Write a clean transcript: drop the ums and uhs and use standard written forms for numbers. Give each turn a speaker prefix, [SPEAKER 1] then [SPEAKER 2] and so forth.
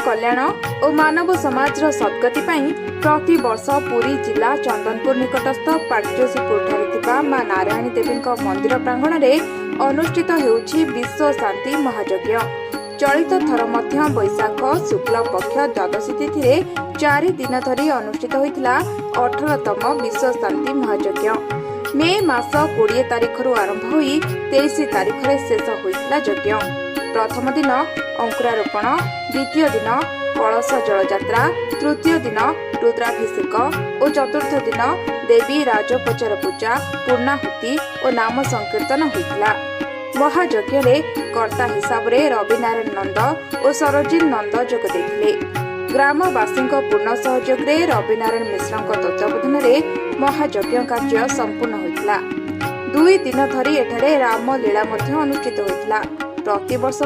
[SPEAKER 1] कल्याण और मानव समाज सद्गति प्रति वर्ष पुरी जिला चंदनपुर निकटस्थ पाटजोशीपुर मां नारायणी देवी मंदिर प्रांगण में अनुष्ठित होउछि विश्व शांति महायज्ञ। चलित थर मध्य बैशाख शुक्ल पक्ष द्वादशी तिथि 4 दिन धरी अनुष्ठित होइतिला 18तम विश्व शांति महायज्ञ। मे मास 20 तारिख आरंभ होई 23 तारिख शेष होइतिला यज्ञ। प्रथम दिन अंकुरारोपण, द्वितीय दिन कलश जलयात्रा, तृतीय दिन रुद्राभिषेक और चतुर्थ दिन देवी राजोपचार पूजा, पूर्णाहुति और नाम संकीर्तन होइतिला। महायज्ञ रे कर्ता हिसाब रे रविनारायण नंद और सरोजिन नंद जोग देथिले। ग्रामवासी पूर्ण सहयोग रे रविनारायण मिश्र तत्वावधान में महायज्ञ कार्य संपूर्ण होइतिला। 2 दिन धरी एठारे राम लीला अनुष्ठित होइतिला। प्रतिवर्ष